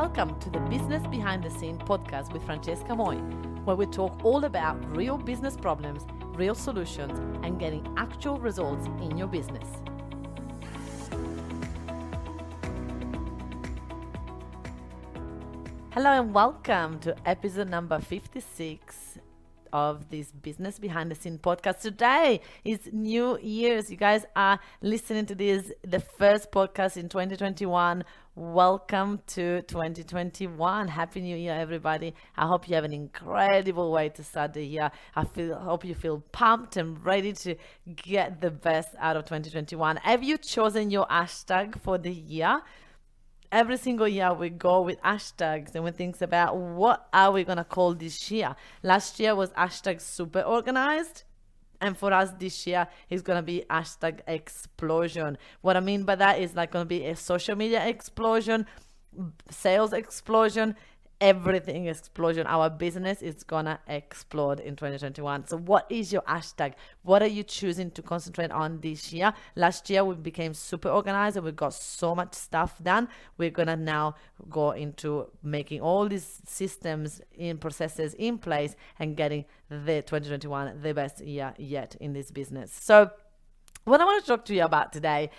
Welcome to the Business Behind the Scene podcast with Francesca Moi, where we talk all about real business problems, real solutions, and getting actual results in your business. Hello and welcome to episode number 56 of this Business Behind the Scene podcast. Today is New Year's. You guys are listening to this, the first podcast in 2021. Welcome to 2021. Happy New Year, everybody. I hope you have an incredible way to start the year. Hope you feel pumped and ready to get the best out of 2021. Have you chosen your hashtag for the year? Every single year we go with hashtags and we think about what are we going to call this year. Last year was hashtag super organized. And for us this year is going to be hashtag explosion. What I mean by that is like going to be a social media explosion, sales explosion, everything explosion. Our business is gonna explode in 2021. So what is your hashtag? What are you choosing to concentrate on this year? Last year we became super organized and we got so much stuff done. We're gonna now go into making all these systems in processes in place and getting the 2021 the best year yet in this business. So what I want to talk to you about today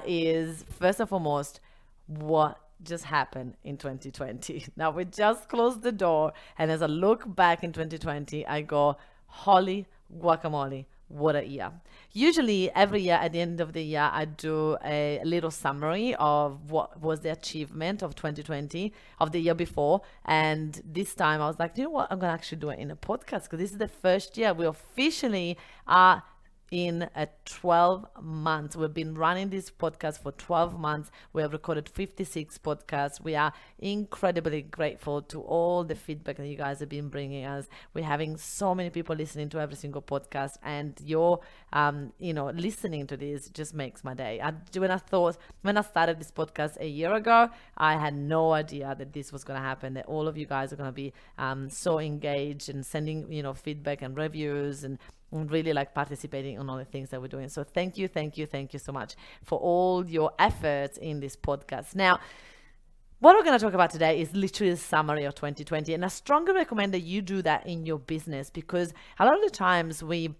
is first and foremost what just happened in 2020. Now we just closed the door, and as I look back in 2020, I go, holy guacamole, what a year. Usually every year at the end of the year, I do a little summary of what was the achievement of 2020 of the year before. And this time I was like, you know what? I'm going to actually do it in a podcast because this is the first year we officially are in 12 months. We've been running this podcast for 12 months. We have recorded 56 podcasts. We are incredibly grateful to all the feedback that you guys have been bringing us. We're having so many people listening to every single podcast, and your listening to this just makes my day. When I started this podcast a year ago, I had no idea that this was going to happen, that all of you guys are going to be so engaged and sending feedback and reviews and really like participating on all the things that we're doing. So thank you so much for all your efforts in this podcast. Now, what we're going to talk about today is literally a summary of 2020, and I strongly recommend that you do that in your business, because a lot of the times we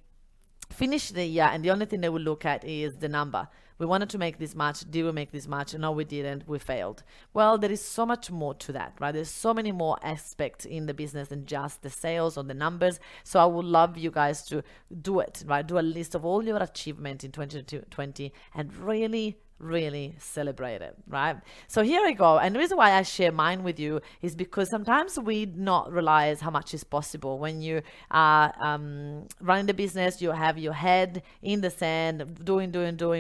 finish the year and the only thing that we look at is the number. We wanted to make this much. Did we make this much? No, we didn't. We failed. Well, there is so much more to that, right? There's so many more aspects in the business than just the sales or the numbers. So I would love you guys to do it, right? Do a list of all your achievements in 2020 and really celebrate it, right? So here I go. And the reason why I share mine with you is because sometimes we not realize how much is possible. When you are running the business, you have your head in the sand, doing,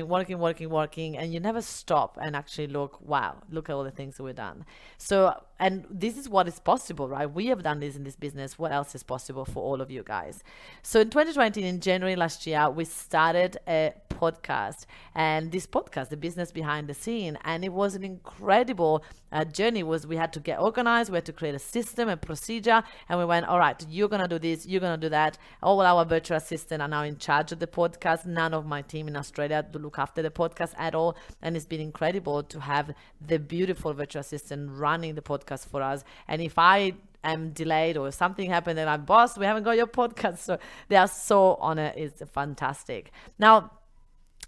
working, and you never stop and actually look at all the things that we've done. So, and this is what is possible, right? We have done this in this business. What else is possible for all of you guys? So in 2020, in January last year, we started a podcast, and this podcast, the Business Behind the Scene, and it was an incredible journey. We had to get organized, we had to create a system, a procedure, and we went, all right, you're gonna do this, you're gonna do that. All our virtual assistants are now in charge of the podcast. None of my team in Australia to look after the podcast at all, and it's been incredible to have the beautiful virtual assistant running the podcast for us. And if I am delayed or something happened, then I'm boss, we haven't got your podcast. So they are so on it. It's fantastic. Now,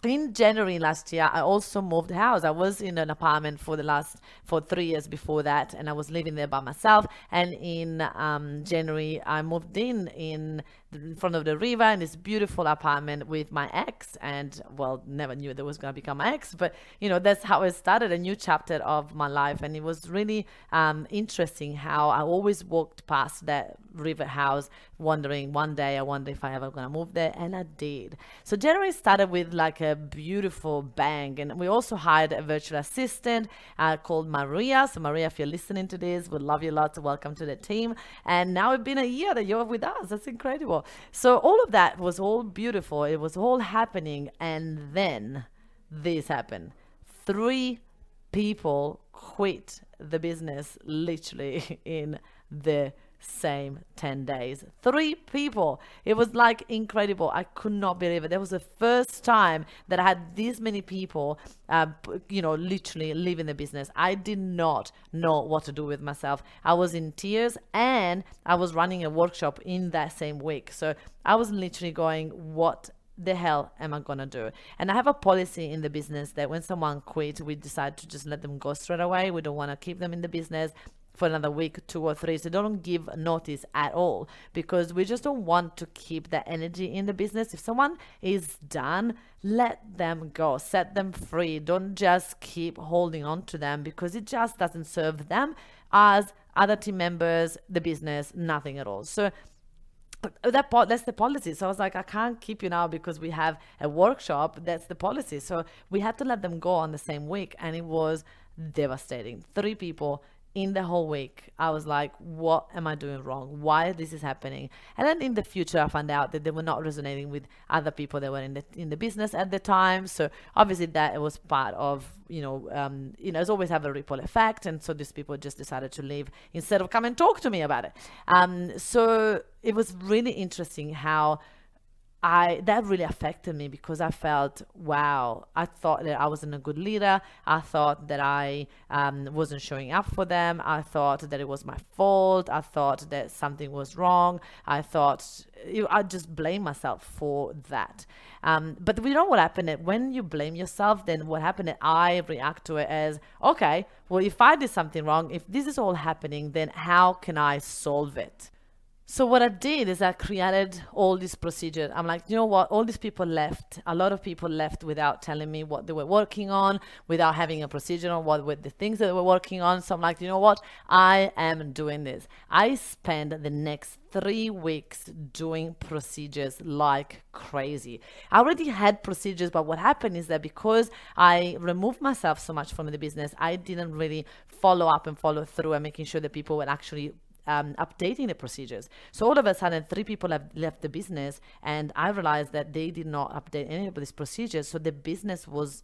in January last year, I also moved house. I was in an apartment for 3 years before that, and I was living there by myself. And in January, I moved in front of the river in this beautiful apartment with my ex, and never knew that was going to become my ex, but that's how it started, a new chapter of my life. And it was really interesting how I always walked past that river house wondering, one day I wonder if I ever going to move there, and I did. So January started with like a beautiful bang, and we also hired a virtual assistant called Maria. So Maria, if you're listening to this, we'd love you a lot. Welcome to the team. And now it's been a year that you're with us. That's incredible. So all of that was all beautiful. It was all happening. And then this happened. 3 people quit the business literally in the same 10 days. 3 people. It was like incredible. I could not believe it. That was the first time that I had this many people, literally leaving the business. I did not know what to do with myself. I was in tears, and I was running a workshop in that same week. So I was literally going, what the hell am I gonna do? And I have a policy in the business that when someone quits, we decide to just let them go straight away. We don't want to keep them in the business for another week, 2 or 3. So don't give notice at all, because we just don't want to keep that energy in the business. If someone is done, let them go, set them free. Don't just keep holding on to them, because it just doesn't serve them, as other team members, the business, nothing at all. So that's the policy. So I was like, I can't keep you now because we have a workshop. That's the policy. So we had to let them go on the same week, and it was devastating. 3 people in the whole week. I was like, what am I doing wrong? Why this is happening? And then in the future, I found out that they were not resonating with other people that were in the business at the time. So obviously that was part of, it's always have a ripple effect. And so these people just decided to leave instead of come and talk to me about it. So it was really interesting how that really affected me, because I felt, wow, I thought that I wasn't a good leader. I thought that I wasn't showing up for them. I thought that it was my fault. I thought that something was wrong. I just blame myself for that. But we know what happened. When you blame yourself, then what happened, I react to it as, okay, well, if I did something wrong, if this is all happening, then how can I solve it? So what I did is I created all these procedures. I'm like, you know what? All these people left. A lot of people left without telling me what they were working on, without having a procedure on what were the things that they were working on. So I'm like, you know what? I am doing this. I spent the next 3 weeks doing procedures like crazy. I already had procedures, but what happened is that because I removed myself so much from the business, I didn't really follow up and follow through and making sure that people were actually updating the procedures. So all of a sudden, 3 people have left the business, and I realized that they did not update any of these procedures. So the business was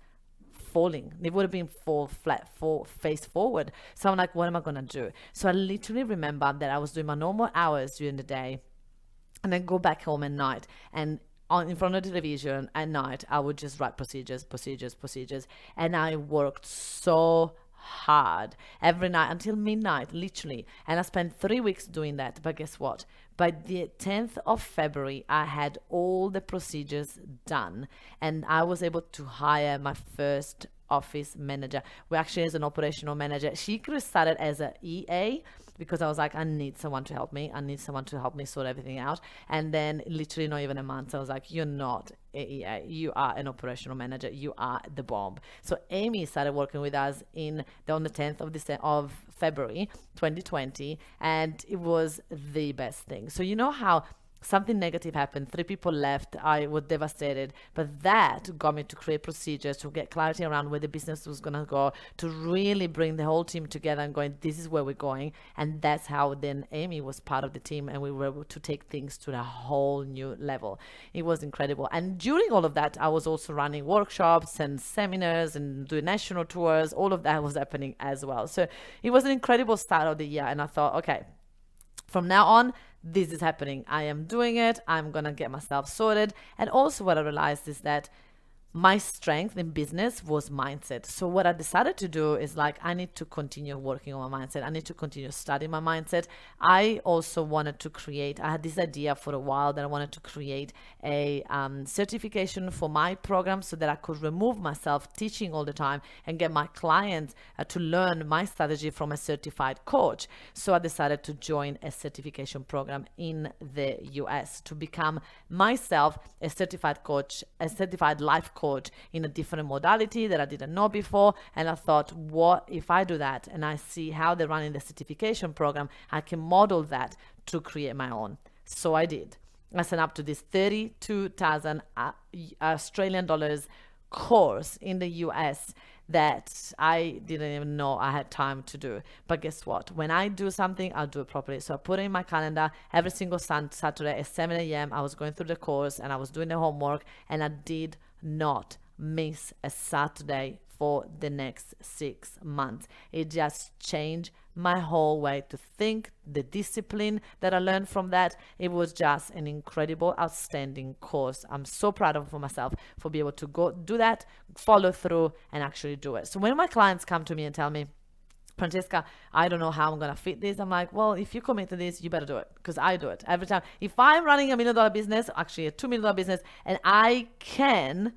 falling. They would have been face forward. So I'm like, what am I going to do? So I literally remember that I was doing my normal hours during the day, and then go back home at night, and in front of the television at night, I would just write procedures. And I worked so hard every night until midnight, literally. And I spent 3 weeks doing that. But guess what? By the 10th of February, I had all the procedures done, and I was able to hire my first office manager. We actually, as an operational manager, she could have started as an EA, because I was like, I need someone to help me. I need someone to help me sort everything out. And then literally not even a month, I was like, you're not a EA. You are an operational manager. You are the bomb. So Amy started working with us on the 10th of February 2020. And it was the best thing. So you know how something negative happened, 3 people left, I was devastated, but that got me to create procedures, to get clarity around where the business was going to go, to really bring the whole team together and going, this is where we're going. And that's how then Amy was part of the team, and we were able to take things to a whole new level. It was incredible. And during all of that, I was also running workshops and seminars and doing national tours. All of that was happening as well. So it was an incredible start of the year, and I thought, okay, from now on, this is happening. I am doing it. I'm going to get myself sorted. And also what I realized is that my strength in business was mindset. So what I decided to do is like, I need to continue working on my mindset. I need to continue studying my mindset. I also wanted to create, I had this idea for a while that I wanted to create a certification for my program so that I could remove myself teaching all the time and get my clients to learn my strategy from a certified coach. So I decided to join a certification program in the US to become myself a certified coach, a certified life coach in a different modality that I didn't know before. And I thought, what if I do that and I see how they're running the certification program, I can model that to create my own. So I did. I signed up to this 32,000 Australian dollars course in the US that I didn't even know I had time to do. But guess what? When I do something, I'll do it properly. So I put it in my calendar every single Saturday at 7 a.m. I was going through the course and I was doing the homework, and I did not miss a Saturday for the next 6 months. It just changed my whole way to think, the discipline that I learned from that. It was just an incredible, outstanding course. I'm so proud of myself for being able to go do that, follow through, and actually do it. So when my clients come to me and tell me, Francesca, I don't know how I'm going to fit this. I'm like, well, if you commit to this, you better do it, because I do it every time. If I'm running $1 million business, actually a $2 million business, and I can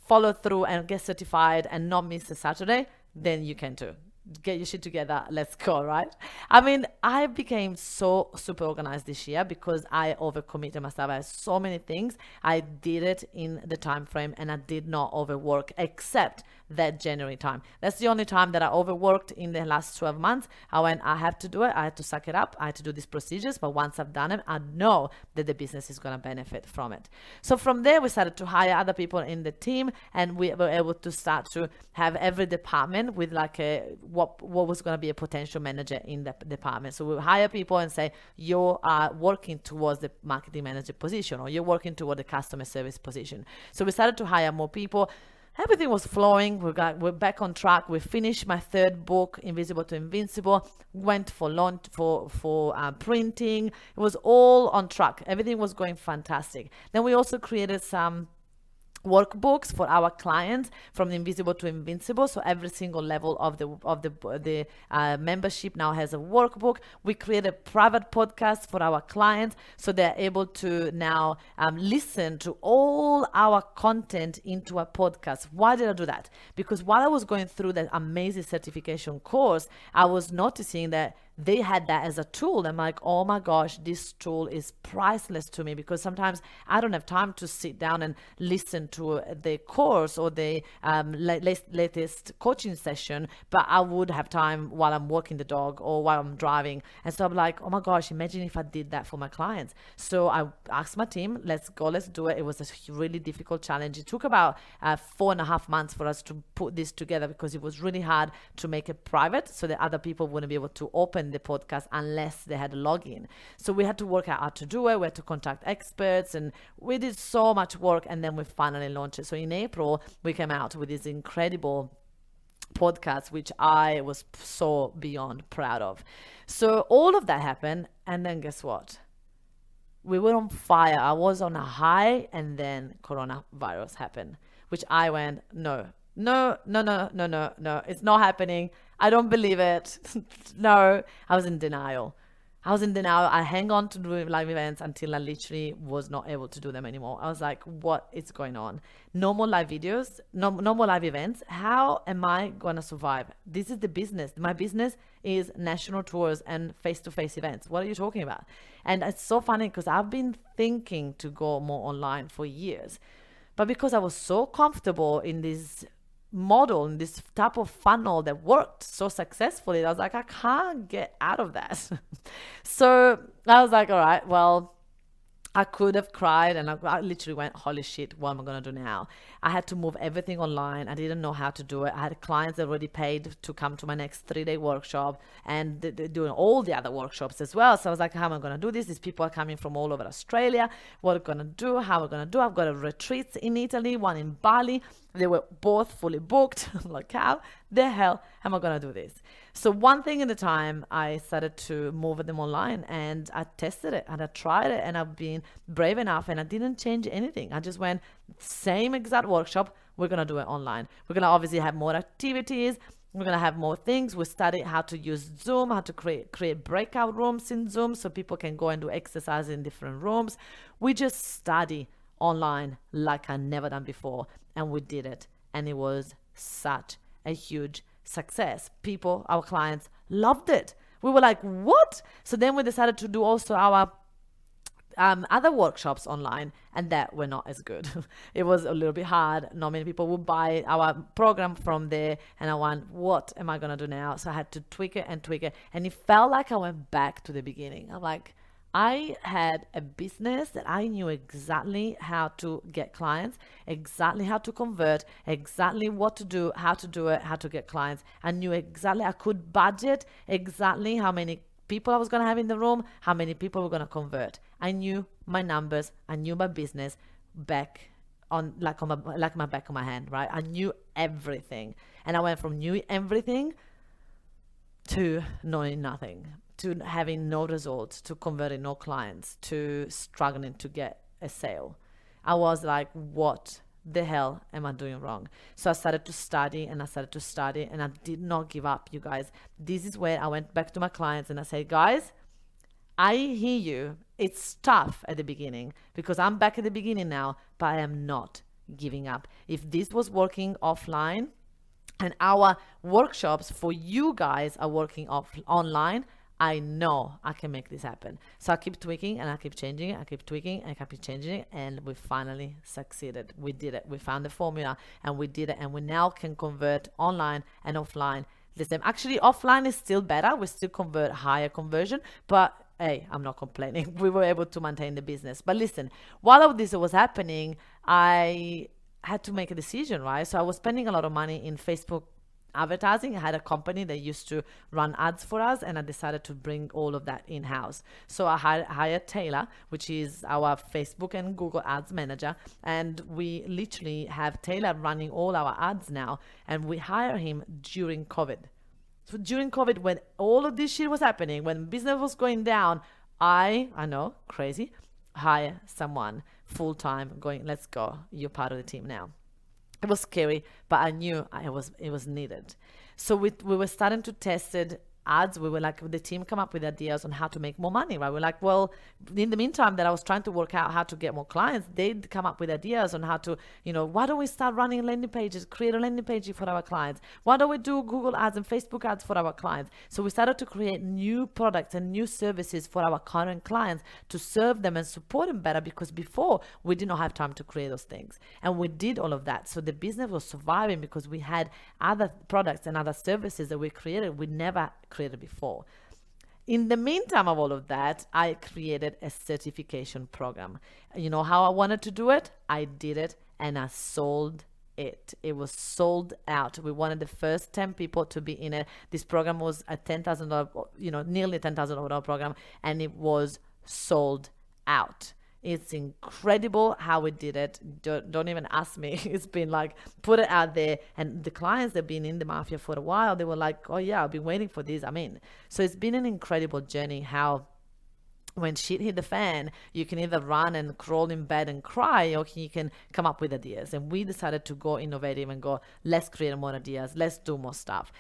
follow through and get certified and not miss a Saturday, then you can too. Get your shit together, let's go, right? I mean, I became so super organized this year because I overcommitted myself. I had so many things. I did it in the time frame, and I did not overwork, except that January time. That's the only time that I overworked in the last 12 months. I went, I have to do it. I had to suck it up. I had to do these procedures. But once I've done it, I know that the business is going to benefit from it. So from there, we started to hire other people in the team, and we were able to start to have every department with like a what was going to be a potential manager in the department. So we hire people and say, you are working towards the marketing manager position, or you're working toward the customer service position. So we started to hire more people. Everything was flowing. We're back on track. We finished my 3rd book, Invisible to Invincible. Went for launch for printing. It was all on track. Everything was going fantastic. Then we also created some workbooks for our clients, from the Invisible to Invincible. So every single level of the membership now has a workbook. We created a private podcast for our clients, so they're able to now listen to all our content into a podcast. Why did I do that? Because while I was going through that amazing certification course, I was noticing that they had that as a tool. I'm like, oh my gosh, this tool is priceless to me, because sometimes I don't have time to sit down and listen to the course or the latest coaching session, but I would have time while I'm walking the dog or while I'm driving. And so I'm like, oh my gosh, imagine if I did that for my clients. So I asked my team, let's go, let's do it. It was a really difficult challenge. It took about 4.5 months for us to put this together, because it was really hard to make it private so that other people wouldn't be able to open the podcast unless they had a login. So we had to work out how to do it. We had to contact experts, and we did so much work, and then we finally launched it. So in April, we came out with this incredible podcast, which I was so beyond proud of. So all of that happened, and then guess what? We were on fire. I was on a high, and then coronavirus happened, which I went, no, it's not happening. I don't believe it. No, I was in denial. I hang on to doing live events until I literally was not able to do them anymore. I was like, what is going on? No more live videos, no more live events. How am I going to survive? This is the business. My business is national tours and face-to-face events. What are you talking about? And it's so funny, because I've been thinking to go more online for years. But because I was so comfortable in this model, in this type of funnel that worked so successfully, I was like, I can't get out of that. So I was like, all right, well, I could have cried, and I literally went, holy shit, what am I going to do now? I had to move everything online. I didn't know how to do it. I had clients that already paid to come to my next 3-day workshop, and they're doing all the other workshops as well. So I was like, how am I going to do this? These people are coming from all over Australia. What are we going to do? How are we going to do? I've got a retreat in Italy, one in Bali. They were both fully booked. I'm like, how the hell am I going to do this? So one thing at a time, I started to move them online, and I tested it and I tried it, and I've been brave enough, and I didn't change anything. I just went, same exact workshop. We're going to do it online. We're going to obviously have more activities. We're going to have more things. We studied how to use Zoom, how to create breakout rooms in Zoom so people can go and do exercise in different rooms. We just study online like I never done before, and we did it, and it was such a huge success. People, our clients, loved it. We were like, what? So then we decided to do also our other workshops online, and that were not as good. It was a little bit hard. Not many people would buy our program from there, and I went, what am I gonna do now? So I had to tweak it, and it felt like I went back to the beginning. I'm like, I had a business that I knew exactly how to get clients, exactly how to convert, exactly what to do, how to do it, how to get clients. I knew exactly, I could budget exactly how many people I was going to have in the room, how many people were going to convert. I knew my numbers, I knew my business back on my back of my hand, right? I knew everything. And I went from knew everything to knowing nothing, to having no results, to converting no clients, to struggling to get a sale. I was like, what the hell am I doing wrong? So I started to study and I started to study, and I did not give up, you guys. This is where I went back to my clients and I said, guys, I hear you. It's tough at the beginning because I'm back at the beginning now, but I am not giving up. If this was working offline, and our workshops for you guys are working online, I know I can make this happen. So I keep tweaking and I keep changing it. I keep tweaking and I keep changing it. And we finally succeeded. We did it. We found the formula and we did it. And we now can convert online and offline the same. Actually, offline is still better. We still convert higher conversion, but hey, I'm not complaining. We were able to maintain the business. But listen, while all this was happening, I had to make a decision, right? So I was spending a lot of money in Facebook advertising. I had a company that used to run ads for us, and I decided to bring all of that in-house. So I hired Taylor, which is our Facebook and Google ads manager, and we literally have Taylor running all our ads now, and we hire him during COVID. So during COVID, when all of this shit was happening, when business was going down, I know, crazy, hire someone full-time going, let's go, you're part of the team now. It was scary, but I knew it was needed. So we were starting to test it ads. We were like, the team come up with ideas on how to make more money, right? We're like, well, in the meantime that I was trying to work out how to get more clients, they'd come up with ideas on how to, why don't we start running landing pages, create a landing page for our clients? Why don't we do Google ads and Facebook ads for our clients? So we started to create new products and new services for our current clients to serve them and support them better, because before we did not have time to create those things. And we did all of that. So the business was surviving because we had other products and other services that we created we never created before. In the meantime of all of that, I created a certification program. You know how I wanted to do it? I did it and I sold it. It was sold out. We wanted the first 10 people to be in it. This program was a $10,000, nearly $10,000 program, and it was sold out. It's incredible how we did it. Don't even ask me. It's been like, put it out there. And the clients that have been in the Mafia for a while, they were like, oh yeah, I've been waiting for this. So it's been an incredible journey how when shit hit the fan, you can either run and crawl in bed and cry, or you can come up with ideas. And we decided to go innovative and go, let's create more ideas. Let's do more stuff.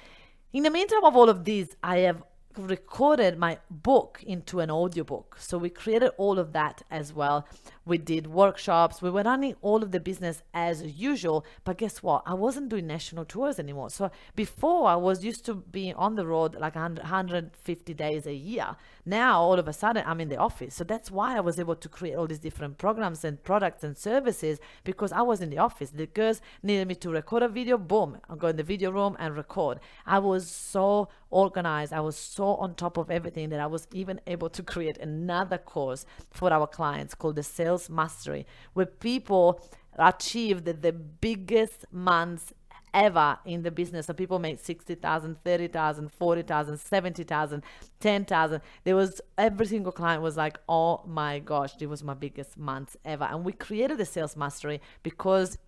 In the meantime of all of this, I have recorded my book into an audiobook. So we created all of that as well. We did workshops. We were running all of the business as usual. But guess what? I wasn't doing national tours anymore. So before, I was used to being on the road like 150 days a year. Now, all of a sudden, I'm in the office. So that's why I was able to create all these different programs and products and services, because I was in the office. The girls needed me to record a video. Boom, I'll go in the video room and record. I was so organized. I was so on top of everything that I was even able to create another course for our clients called the Sales Mastery, where people achieved the biggest months ever in the business. So people made 60,000, 30,000, 40,000, 70,000, 10,000. There was, every single client was like, oh my gosh, it was my biggest months ever. And we created the Sales Mastery because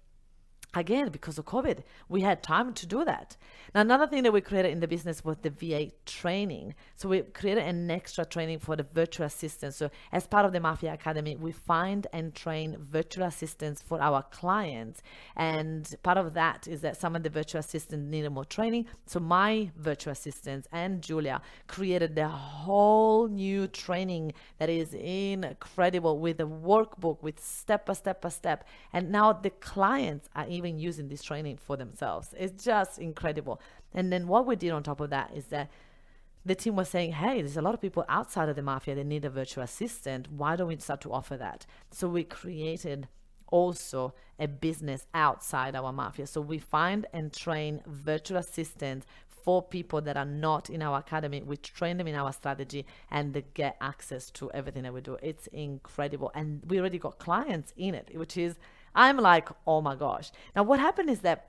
of COVID, we had time to do that. Now, another thing that we created in the business was the VA training. So we created an extra training for the virtual assistants. So as part of the M.A.F.I.A Academy, we find and train virtual assistants for our clients. And part of that is that some of the virtual assistants needed more training. So my virtual assistants and Julia created the whole new training that is incredible, with a workbook, with step by step by step. And now the clients are even using this training for themselves. It's just incredible. And then what we did on top of that is that the team was saying, hey, there's a lot of people outside of the Mafia that need a virtual assistant. Why don't we start to offer that? So we created also a business outside our Mafia. So we find and train virtual assistants for people that are not in our academy. We train them in our strategy and they get access to everything that we do. It's incredible. And we already got clients in it, which is, I'm like, oh my gosh. Now, what happened is that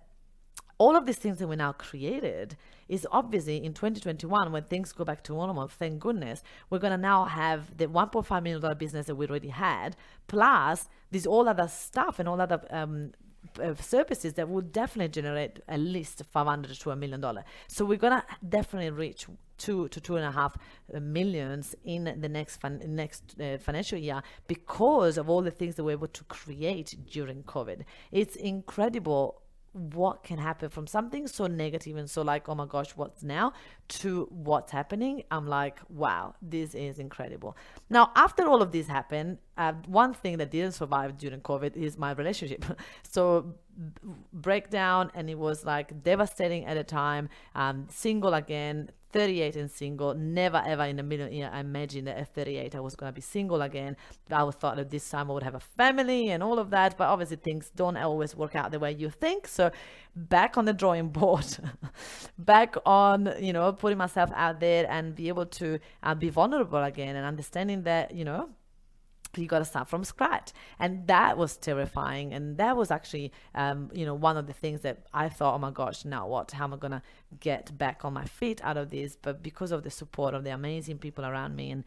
all of these things that we now created is obviously in 2021, when things go back to normal, thank goodness, we're going to now have the $1.5 million business that we already had, plus this all other stuff and all other services that will definitely generate at least 500 to $1 million. So we're gonna definitely reach 2 to 2.5 millions in the next financial year because of all the things that we're able to create during COVID. It's incredible what can happen from something so negative and so like, oh my gosh, what's now, to what's happening. I'm like, wow, this is incredible. Now, after all of this happened, one thing that didn't survive during COVID is my relationship. So breakdown, and it was like devastating at the time. Single again, 38 and single. Never ever in a million years I imagined that at 38 I was going to be single again. I thought that this time I would have a family and all of that, but obviously things don't always work out the way you think. So back on the drawing board, back on, putting myself out there and be able to be vulnerable again, and understanding that, you got to start from scratch. And that was terrifying. And that was actually, one of the things that I thought, oh my gosh, now what? How am I going to get back on my feet out of this? But because of the support of the amazing people around me, and,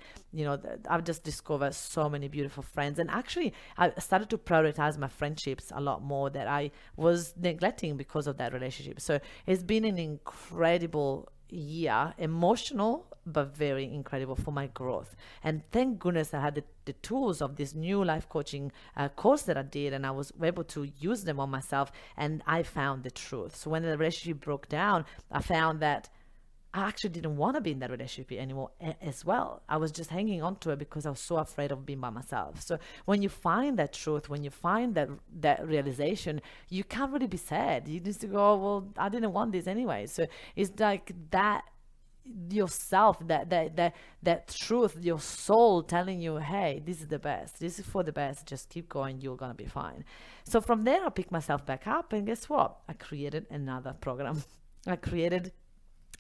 I've just discovered so many beautiful friends. And actually, I started to prioritize my friendships a lot more that I was neglecting because of that relationship. So it's been an incredible year, emotional, but very incredible for my growth. And thank goodness I had the tools of this new life coaching course that I did, and I was able to use them on myself, and I found the truth. So when the relationship broke down, I found that I actually didn't want to be in that relationship anymore as well. I was just hanging on to it because I was so afraid of being by myself. So when you find that truth, when you find that realization, you can't really be sad. You just go, oh, well, I didn't want this anyway. So it's like that yourself, that truth, your soul telling you, hey, this is the best, this is for the best, just keep going, you're gonna be fine. So from there I picked myself back up, and guess what? I created another program. I created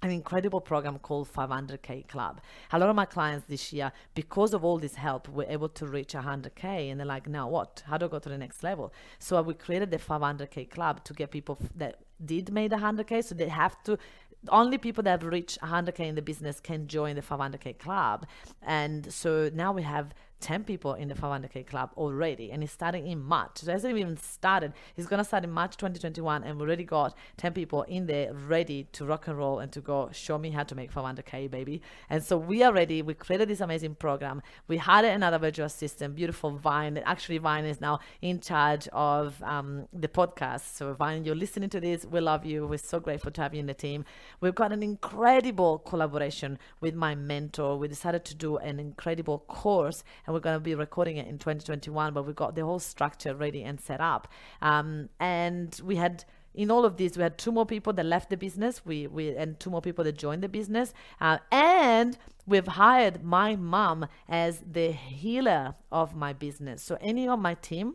an incredible program called 500K Club. A lot of my clients this year, because of all this help, were able to reach 100K, and they're like, now what? How do I go to the next level? So we created the 500K Club to get people that did make the 100K. So they have to, only people that have reached 100K in the business can join the 500K Club. And so now we have 10 people in the 500K Club already, and it's starting in March. So it hasn't even started. It's going to start in March 2021, and we already got 10 people in there ready to rock and roll and to go, show me how to make 500K, baby. And so we are ready. We created this amazing program. We hired another virtual assistant, beautiful Vine. Actually, Vine is now in charge of the podcast. So Vine, you're listening to this, we love you. We're so grateful to have you in the team. We've got an incredible collaboration with my mentor. We decided to do an incredible course, and we're going to be recording it in 2021, but we've got the whole structure ready and set up. And we had, in all of this, we had 2 more people that left the business, and 2 more people that joined the business. And we've hired my mom as the healer of my business. So any of my team,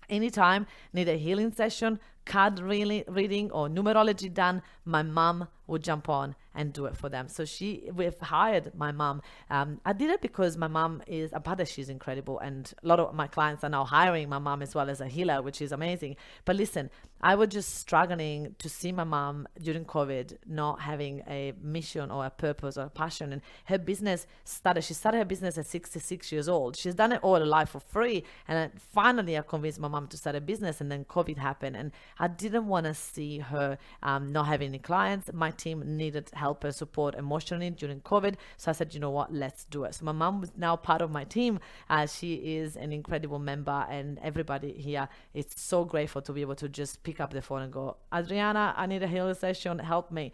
anytime need a healing session, card reading or numerology done, my mom would jump on and do it for them. So we've hired my mom. I did it because my mom is, apart that she's incredible, and a lot of my clients are now hiring my mom as well as a healer, which is amazing. But listen, I was just struggling to see my mom during COVID not having a mission or a purpose or a passion. And her business she started her business at 66 years old. She's done it all her life for free. And finally I convinced my mom to start a business, and then COVID happened. And I didn't want to see her not having any clients. My team needed help and support emotionally during COVID. So I said, you know what, let's do it. So my mom was now part of my team. She is an incredible member, and everybody here is so grateful to be able to just pick up the phone and go, Adriana, I need a healing session, help me.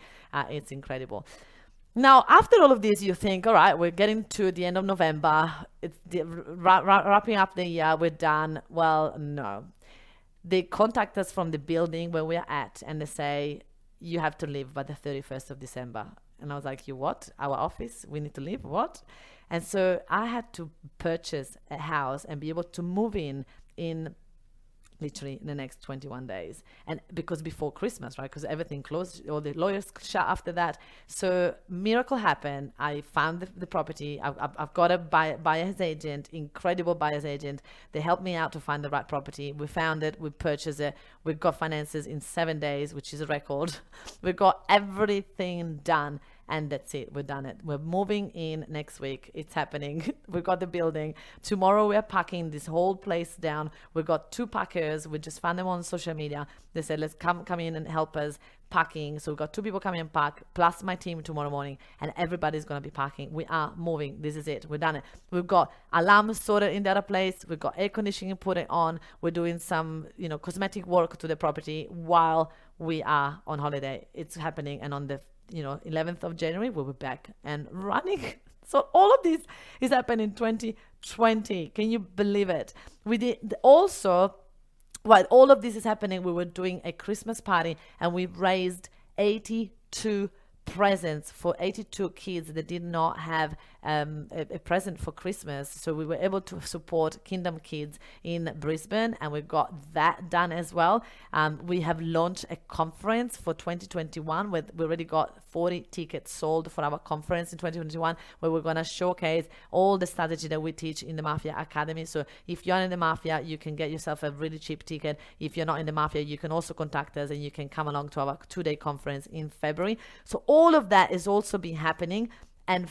It's incredible. Now, after all of this, you think, all right, we're getting to the end of November. It's wrapping up the year. We're done. Well, no. They contact us from the building where we're at, and they say, you have to leave by the 31st of December. And I was like, you what? Our office? We need to leave? What? And so I had to purchase a house and be able to move in literally in the next 21 days. And because before Christmas, right? Because everything closed, all the lawyers shut after that. So miracle happened. I found the property. I've got a buyer's agent, incredible buyer's agent. They helped me out to find the right property. We found it. We purchased it. We got finances in 7 days, which is a record. We got everything done. and that's it. We've done it. We're moving in next week. It's happening. We've got the building. Tomorrow we're packing this whole place down. We've got 2 packers. We just found them on social media. They said, let's come in and help us packing. So we've got 2 people coming and pack, plus my team tomorrow morning, and everybody's going to be packing. We are moving. This is it. We've done it. We've got alarms sorted in the other place. We've got air conditioning put it on. We're doing some, cosmetic work to the property while we are on holiday. It's happening. And on the 11th of January, we'll be back and running. So all of this is happening in 2020. Can you believe it? We did also, while all of this is happening, we were doing a Christmas party, and we raised 82 presents for 82 kids that did not have a present for Christmas. So we were able to support Kingdom Kids in Brisbane, and we got that done as well. We have launched a conference for 2021 with, we already got 40 tickets sold for our conference in 2021, where we're going to showcase all the strategy that we teach in the M.A.F.I.A Academy. So if you're in the M.A.F.I.A, you can get yourself a really cheap ticket. If you're not in the M.A.F.I.A, you can also contact us and you can come along to our 2-day conference in February. So all of that is also been happening. And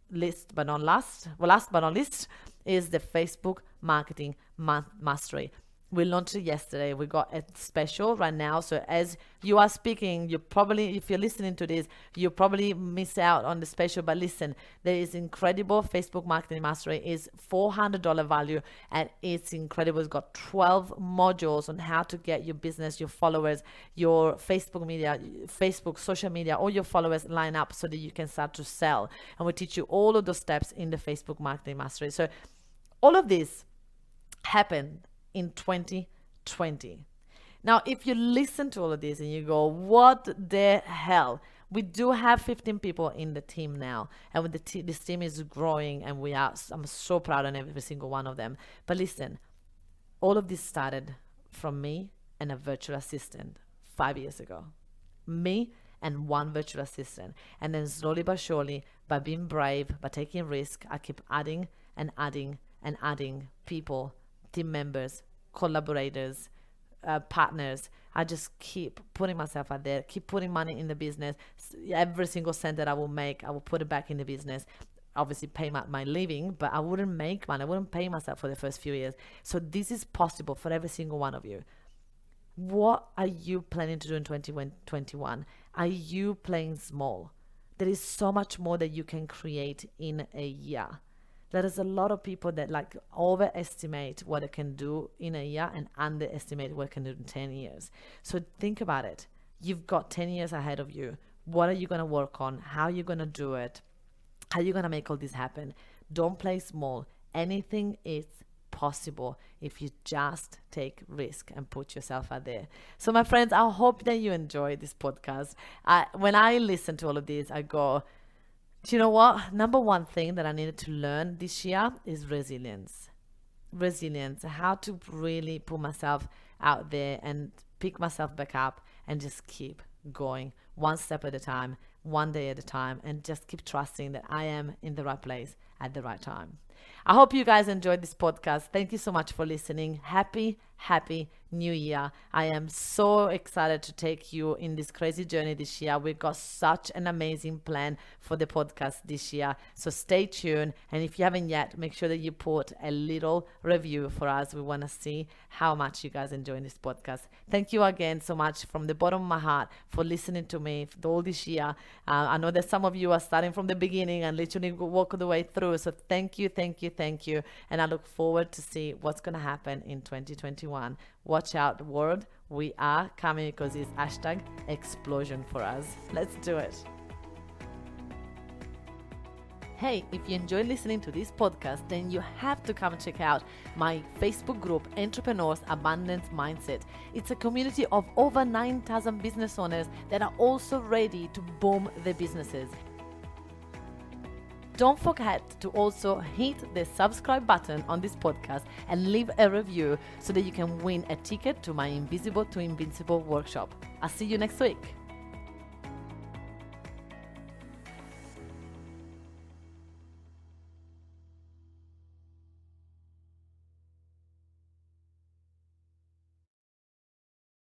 last but not least, is the Facebook Marketing Mastery. We launched it yesterday. We got a special right now. So as you are speaking, you probably, if you're listening to this, you probably miss out on the special. But listen, there is incredible. Facebook Marketing Mastery is $400 value, and it's incredible. It's got 12 modules on how to get your business, your followers, your Facebook media, Facebook social media, all your followers line up so that you can start to sell. And we teach you all of those steps in the Facebook Marketing Mastery. So all of this happened in 2020. Now, if you listen to all of this and you go, what the hell? We do have 15 people in the team now, and with this team is growing, and I'm so proud of every single one of them. But listen, all of this started from me and a virtual assistant 5 years ago. Me and one virtual assistant. And then slowly but surely, by being brave, by taking risk, I keep adding and adding and adding people, team members, collaborators, partners. I just keep putting myself out there, keep putting money in the business. Every single cent that I will make, I will put it back in the business. Obviously pay my living, but I wouldn't make money. I wouldn't pay myself for the first few years. So this is possible for every single one of you. What are you planning to do in 2021? Are you playing small? There is so much more that you can create in a year. There is a lot of people that overestimate what they can do in a year and underestimate what they can do in 10 years. So think about it. You've got 10 years ahead of you. What are you going to work on? How are you going to do it? How are you going to make all this happen? Don't play small. Anything is possible if you just take risk and put yourself out there. So my friends, I hope that you enjoyed this podcast. When I listen to all of this, I go, do you know what? Number one thing that I needed to learn this year is resilience. Resilience, how to really put myself out there and pick myself back up and just keep going one step at a time, one day at a time, and just keep trusting that I am in the right place at the right time. I hope you guys enjoyed this podcast. Thank you so much for listening. Happy New Year. I am so excited to take you in this crazy journey this year. We've got such an amazing plan for the podcast this year. So stay tuned. And if you haven't yet, make sure that you put a little review for us. We want to see how much you guys enjoy this podcast. Thank you again so much from the bottom of my heart for listening to me all this year. I know that some of you are starting from the beginning and literally walk the way through. So thank you. And I look forward to see what's going to happen in 2021. Watch out, world. We are coming because it's #explosion for us. Let's do it. Hey, if you enjoy listening to this podcast, then you have to come check out my Facebook group, Entrepreneurs Abundance Mindset. It's a community of over 9,000 business owners that are also ready to boom their businesses. Don't forget to also hit the subscribe button on this podcast and leave a review so that you can win a ticket to my Invisible to Invincible workshop. I'll see you next week.